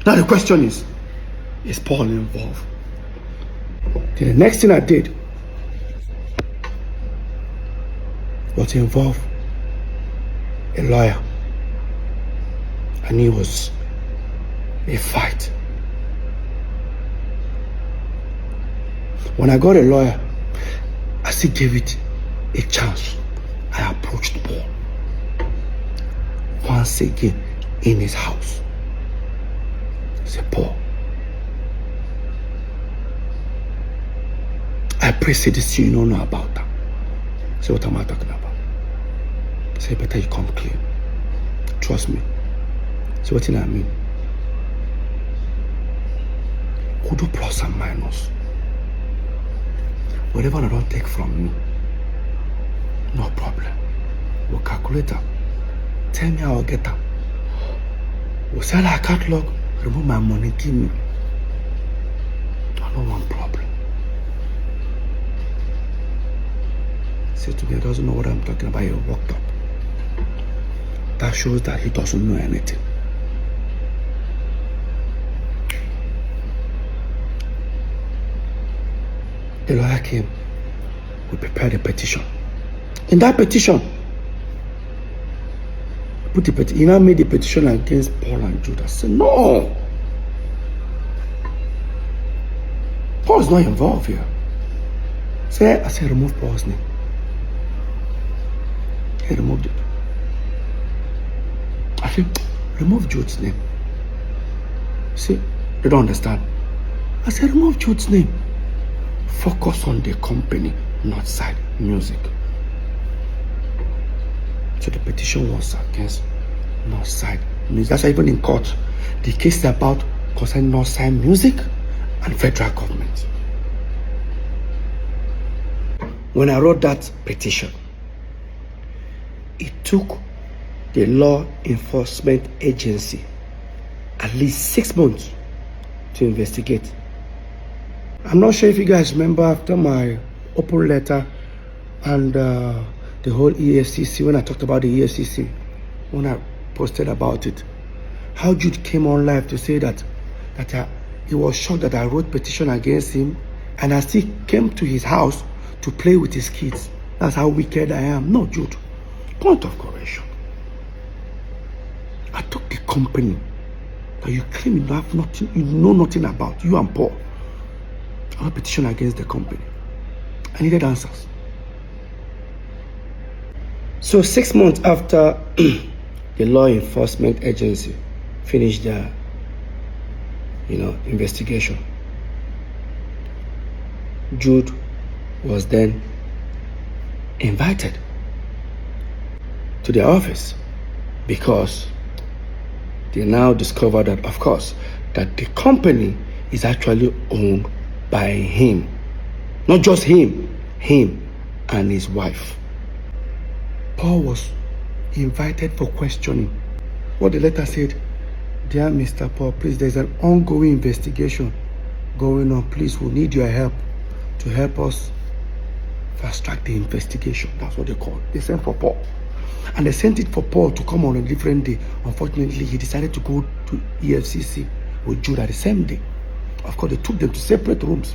Now the question is Paul involved? The next thing I did was to involve a lawyer. I knew it was a fight. When I got a lawyer, I still gave it a chance. I approached Paul once again in his house. I said, Paul, I pray say this you don't know about that. Say, what am I talking about? Say, better you come clean. Trust me. So what do I mean? Could do plus and minus. Whatever I don't take from me, no problem. We'll calculate her. Tell me how I'll get her. We'll sell her catalog, remove my money, give me. I don't want problem. Say to me, he doesn't know what I'm talking about. He walked up. That shows that he doesn't know anything. The lawyer came. We prepared a petition. In that petition, he now made a petition against Paul and Jude. I said, no. Paul's not involved here. I said, remove Paul's name. He removed it. I said, remove Jude's name. See, they don't understand. I said, remove Jude's name. Focus on the company, Northside Music. So the petition was against Northside Music. That's why even in court, the case is about concerning Northside Music and federal government. When I wrote that petition, it took the law enforcement agency at least 6 months to investigate. I'm not sure if you guys remember after my open letter and the whole EFCC, when I talked about the EFCC, when I posted about it, how Jude came on live to say that he was shocked that I wrote petition against him and I still came to his house to play with his kids. That's how wicked I am. No, Jude. Point of correction. I took the company that you claim you have nothing, you know nothing about, you and Paul. I wrote a petition against the company. I needed answers. So 6 months after the law enforcement agency finished their investigation, Jude was then invited to their office because they now discovered that, of course, that the company is actually owned by him. Not just him and his wife. Paul was invited for questioning. What the letter said, dear Mr. Paul, please, there's an ongoing investigation going on. Please, we need your help to help us fast track the investigation. That's what they called. They sent for Paul. And they sent it for Paul to come on a different day. Unfortunately, he decided to go to EFCC with Jude at the same day. Of course, they took them to separate rooms.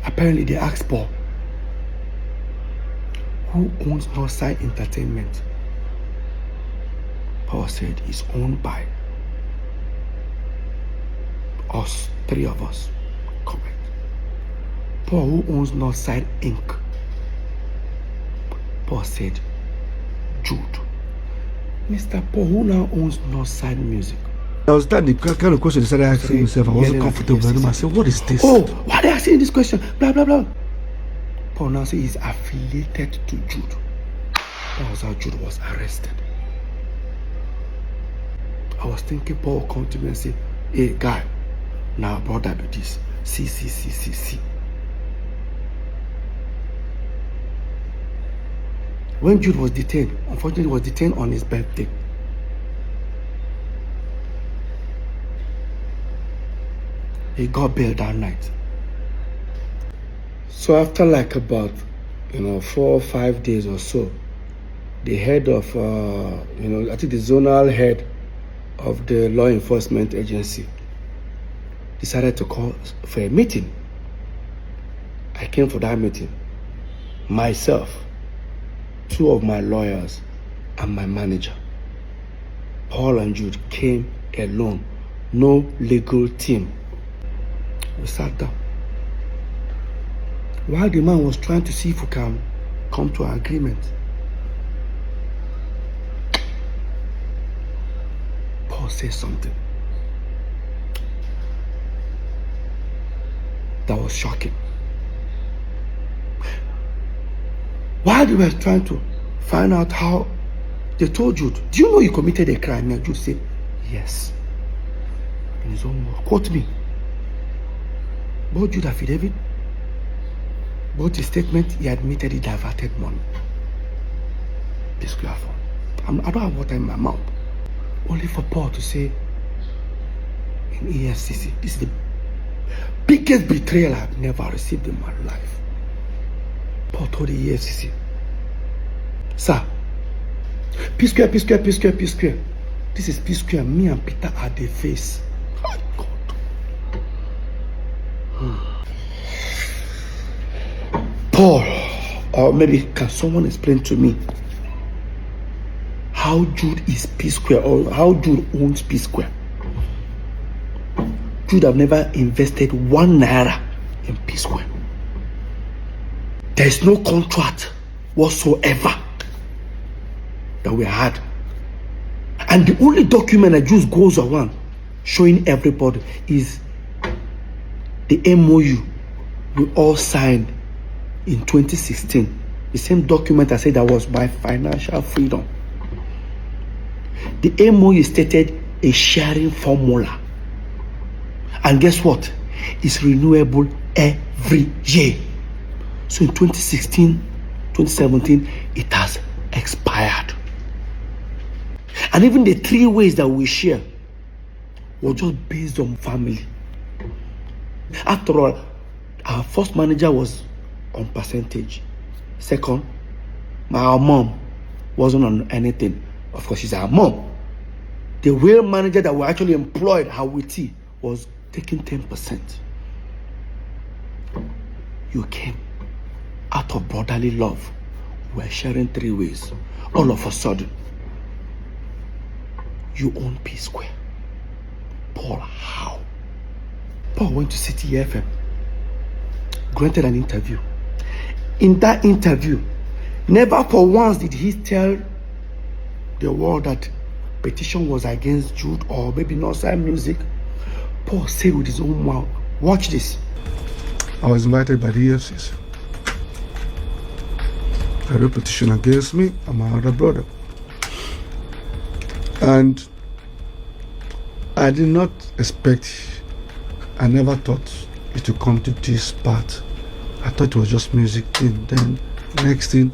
Apparently, they asked Paul, who owns Northside Entertainment? Paul said, it's owned by us, 3 of us. Correct. Paul, who owns Northside Inc.? Paul said, Jude. Mr. Paul, who now owns Northside Music? I was that the kind of question he started asking himself. I wasn't comfortable. Yes, I said, what is this? Oh, why are they asking this question? Blah, blah, blah. Paul now says he's affiliated to Jude. That was how Jude was arrested. I was thinking Paul will come to me and say, hey, guy, now brother do this. See. When Jude was detained, unfortunately, he was detained on his birthday. He got bail that night. So after like about 4 or 5 days or so, the head of I think the zonal head of the law enforcement agency decided to call for a meeting. I came for that meeting. Myself, 2 of my lawyers, and my manager. Paul and Jude came alone. No legal team. We sat down. While the man was trying to see if we can come to an agreement, Paul said something that was shocking. While they were trying to find out how, they told Jude, do you know you committed a crime? And Jude said, yes. In his own word. Quote me. Both Jude affidavit, both his statement, he admitted he diverted money. Psquare Part4. I don't have water in my mouth. Only for Paul to say in EFCC, this is the biggest betrayal I've never received in my life. Paul told the EFCC, sir, Psquare. This is Psquare. Me and Peter are the face. Oh God. Paul, or maybe can someone explain to me how Jude is Psquare, or how Jude owns Psquare? Jude have never invested 1 naira in Psquare. There is no contract whatsoever that we had. And the only document that just goes around showing everybody is the MOU we all signed in 2016. The same document I said that was my financial freedom. The MOU stated a sharing formula. And guess what? It's renewable every year. So in 2016, 2017, it has expired. And even the 3 ways that we share was just based on family. After all, our first manager was on percentage. Second, our mom wasn't on anything. Of course, she's our mom. The real manager that we actually employed, Hawiti, was taking 10%. You came out of brotherly love. We're sharing 3 ways. All of a sudden, you own Psquare. Paul, how? Paul went to City FM, granted an interview. In that interview, never for once did he tell the world that petition was against Jude or maybe Northside Music. Paul said with his own mouth, watch this. I was invited by the EFCC. A real petition against me and my other brother. And I did not expect, I never thought it would come to this part. I thought it was just music thing. Then next thing,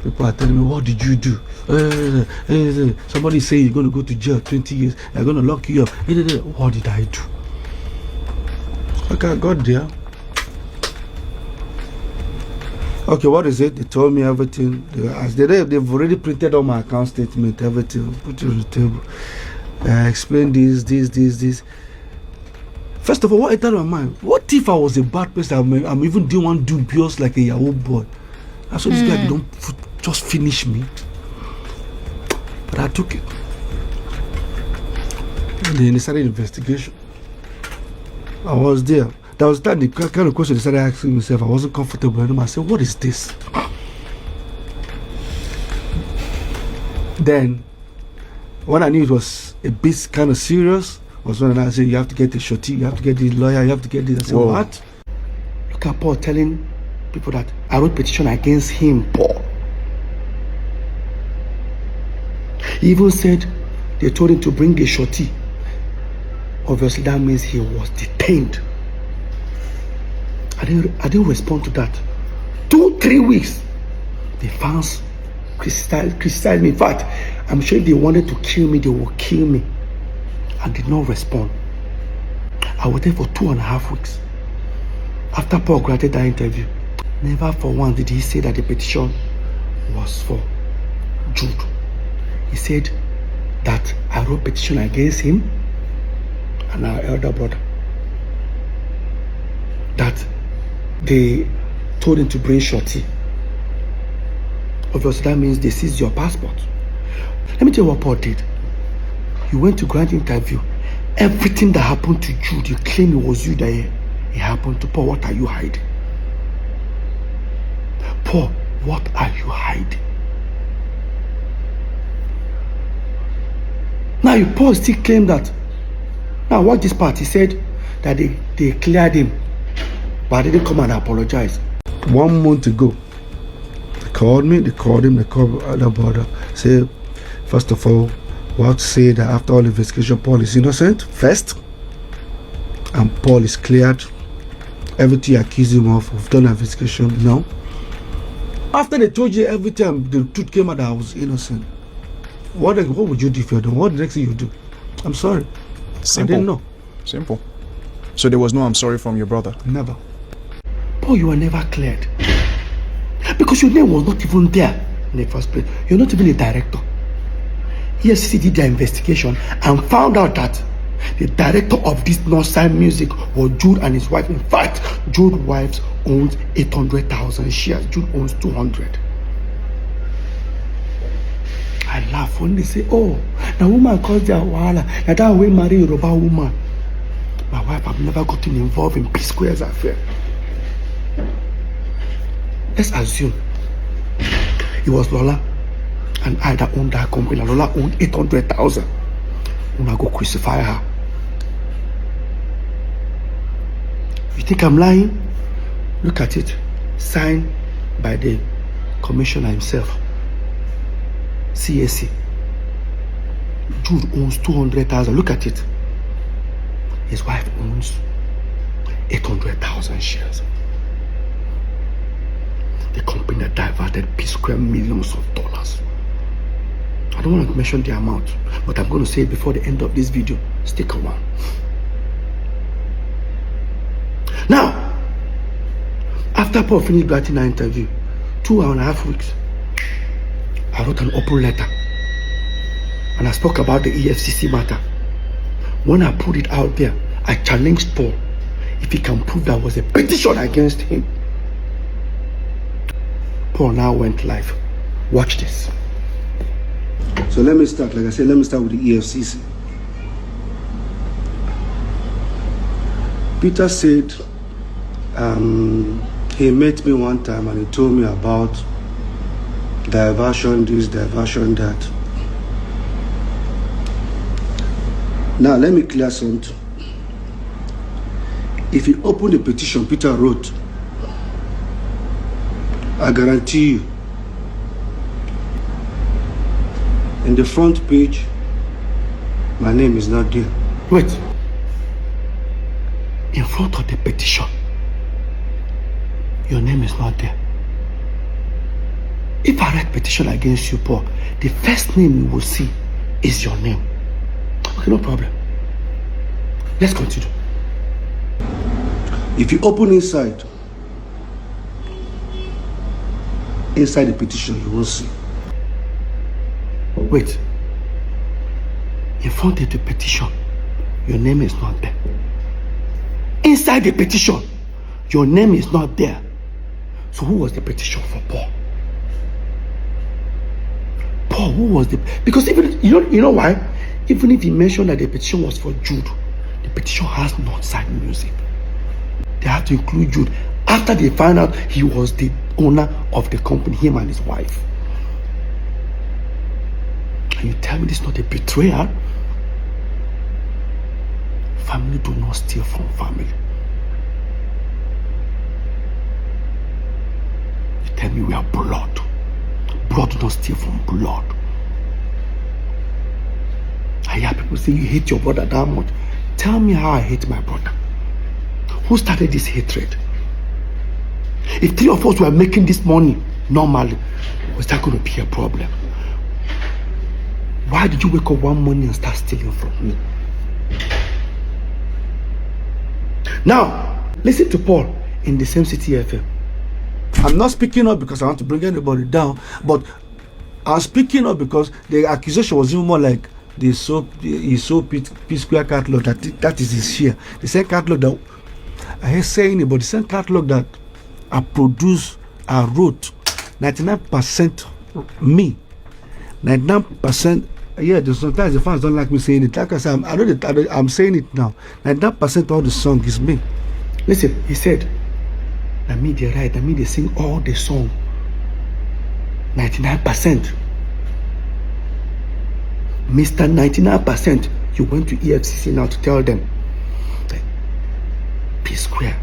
people are telling me, what did you do? Somebody say you're going to go to jail 20 years. They're going to lock you up. What did I do? Okay, I got there. Okay, what is it? They told me everything. They've already printed on my account statement, everything, put it on the table. I explained this. First of all, what entered my mind? What if I was a bad person? I'm even doing one dubious like a Yahoo boy. I saw this guy don't just finish me. But I took it. And then they started investigation. I was there. That was that the kind of question they started asking myself. I wasn't comfortable anymore. I said, what is this? Then, when I knew it was a bit kind of serious, was when I said, you have to get a shorty, you have to get the lawyer, you have to get this. I said, whoa. What? Look at Paul telling people that I wrote petition against him, Paul. He even said they told him to bring a shorty. Obviously, that means he was detained. I didn't respond to that. 2-3 weeks, the fans criticized me. In fact, I'm sure if they wanted to kill me, they would kill me. I did not respond. I waited for 2.5 weeks. After Paul granted that interview, never for once did he say that the petition was for Jude. He said that I wrote petition against him and our elder brother. That they told him to bring shorty. Obviously, that means they seized your passport. Let me tell you what Paul did. You went to grant interview. Everything that happened to Jude, you claim it was you that it happened to. Paul, what are you hiding? Paul, what are you hiding? Now, Paul still claimed that. Now, watch this part. He said that they cleared him, but they didn't come and apologize. 1 month ago, they called me, they called him, they called the brother. Say, first of all, we have to say that after all investigation, Paul is innocent, first, and Paul is cleared. Everything you accuse him of, we've done an investigation now. After they told you everything, the truth came out that I was innocent. What would you do if you're done? What the next thing you do? I'm sorry. Simple. I didn't know. Simple. So there was no I'm sorry from your brother? Never. Paul, you were never cleared. Because your name was not even there in the first place. You're not even a director. EFCC did their investigation and found out that the director of this Northside Music was Jude and his wife. In fact, Jude's wife owns 800,000 shares. Jude owns 200. I laugh when they say, oh, the woman caused their wahala. Now that way marry a Yoruba woman. My wife have never gotten involved in Psquare's affair. Let's assume it was Lola and I that owned that company. Lola owned 800,000. I'm gonna go crucify her. You think I'm lying? Look at it. Signed by the commissioner himself. CAC. Jude owns 200,000. Look at it. His wife owns 800,000 shares. The company that diverted Psquare millions of dollars. I don't want to mention the amount, but I'm going to say it before the end of this video. Stick around. Now, after Paul finished granting our interview, 2.5 weeks, I wrote an open letter and I spoke about the EFCC matter. When I put it out there, I challenged Paul if he can prove there was a petition against him. Paul now went live. Watch this. So let me start, like I said, let me start with the EFCC. Peter said he met me one time and he told me about diversion this, diversion that. Now let me clear something. If you open the petition Peter wrote, I guarantee you, in the front page, my name is not there. Wait. In front of the petition, your name is not there. If I write petition against you, Paul, the first name you will see is your name. Okay, no problem. Let's continue. If you open inside the petition, you will see. Wait. In front of the petition, your name is not there. Inside the petition, your name is not there. So who was the petition for Paul? Paul, who was the... Because even, you know why? Even if he mentioned that the petition was for Jude, the petition has Northside Music. They have to include Jude. After they found out he was the owner of the company, him and his wife. And you tell me this is not a betrayal? Family do not steal from family. You tell me we are blood. Blood do not steal from blood. I hear people say you hate your brother that much. Tell me how I hate my brother. Who started this hatred? If 3 of us were making this money normally, was that going to be a problem? Why did you wake up one morning and start stealing from me? Now, listen to Paul in the same City FM. I'm not speaking up because I want to bring anybody down, but I'm speaking up because the accusation was even more like he sold Psquare catalog that is his share. The same catalog that I hear saying it, but the same catalog that I produced, I wrote 99% me, 99%. Yeah, sometimes the fans don't like me saying it. Like I said, I'm saying it now. 99% of all the song is me. Listen, he said, I mean they write, I mean they sing all the song. 99%. Mr. 99%, you went to EFCC now to tell them that Psquare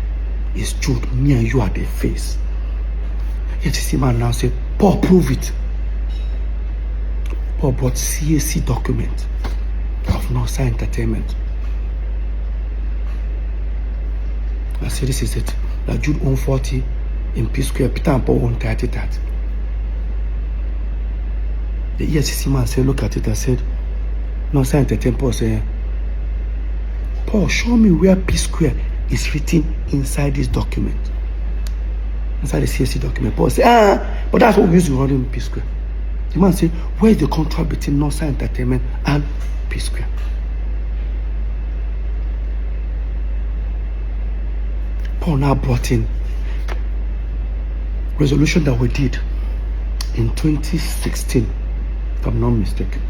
is Jude, me and you are the face. EFCC man now said, Paul, prove it. Paul brought CAC document of Northside Entertainment. I said, this is it. That Jude owned 40 in Psquare, Peter and Paul owned 30 that. The EFCC man said, look at it and said, Northside Entertainment. Paul said, Paul, show me where Psquare is written inside this document. Inside the CAC document. Paul said, but that's what we used to run in Psquare. The man said, where is the contract between Northside Entertainment and Psquare? Paul now brought in resolution that we did in 2016, if I'm not mistaken,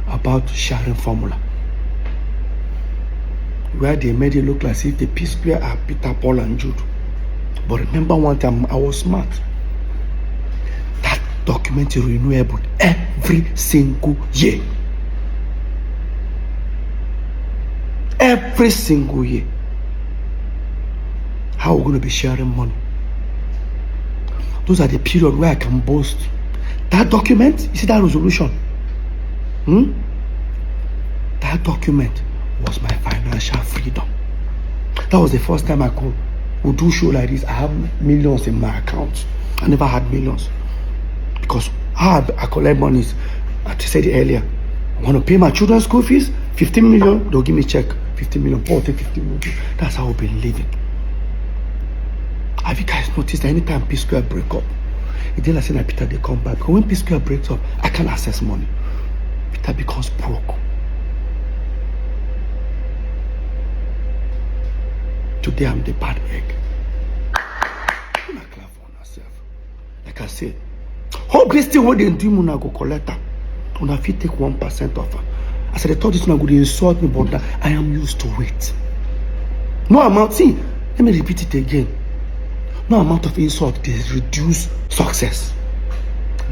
about sharing formula, where they made it look like if the Psquare are Peter, Paul, and Jude. But remember one time, I was smart. That document is renewable every single year. Every single year. How we're going to be sharing money. Those are the period where I can boast. That document, you see that resolution? That document was my financial freedom. That was the first time I would do show like this. I have millions in my account. I never had millions. Because how I collect money is, I said it earlier, I want to pay my children's school fees, 15 million, they'll give me a check, 15 million, 40, 15 million. That's how we've been living. Have you guys noticed that anytime Psquare break up, it didn't like saying that Peter they come back. Because when Psquare breaks up, I can't access money. Peter becomes broke. Today I'm the bad egg. I'm not clap for myself. Like I said, how this thing what they do, I go collect her. And if you take 1% of her. I said, I thought this one would insult me, but I am used to it. No amount, see, let me repeat it again. No amount of insult is reduce success.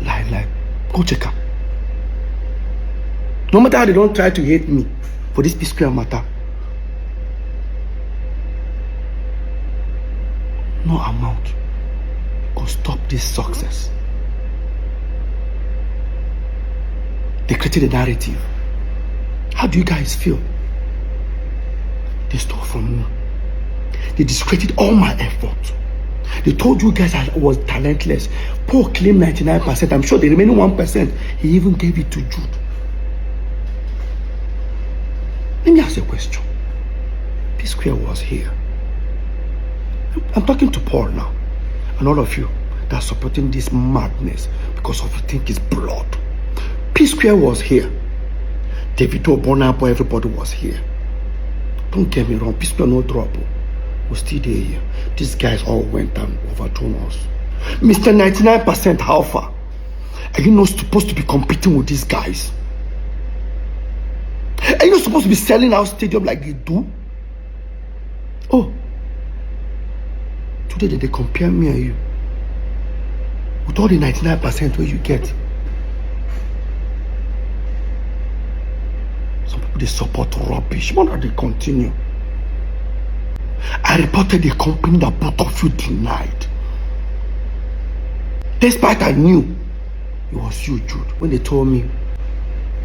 Lie. Go check her. No matter how they don't try to hate me for this Psquare matter, no amount could stop this success. They created a narrative. How do you guys feel? They stole from me. They discredited all my effort. They told you guys I was talentless. Paul claimed 99%. I'm sure the remaining 1%, he even gave it to Jude. Let me ask you a question. Psquare was here. I'm talking to Paul now. And all of you that are supporting this madness because of you think it's blood. Psquare was here. Davido, Bonabo, everybody was here. Don't get me wrong. Psquare no trouble. We're still there here. These guys all went and overthrown us. Mr. 99% how far? Are you not supposed to be competing with these guys? Are you not supposed to be selling out stadium like they do? Oh. Today they compare me and you. With all the 99% where you get. Some people they support rubbish. Why not they continue? I reported the company that both of you denied. Despite I knew it was you, Jude. When they told me,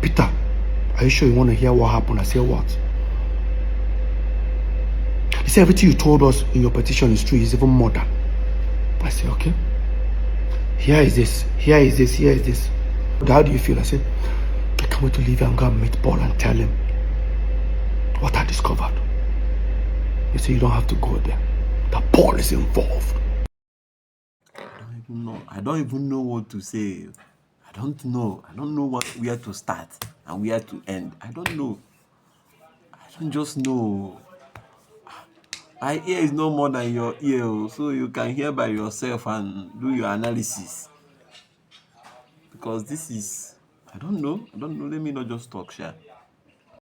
Peter, are you sure you want to hear what happened? I said, what? They said everything you told us in your petition is true, is even more than. I said, okay. Here is this. How do you feel? I said, I can't wait to leave and go and meet Paul and tell him what I discovered. They say you don't have to go there. That Paul is involved. I don't even know what to say. don't know. I don't know where to start and where to end. I don't know. I don't just know. My ear is no more than your ear, so you can hear by yourself and do your analysis. Because this is, I don't know. Let me not just talk, sha.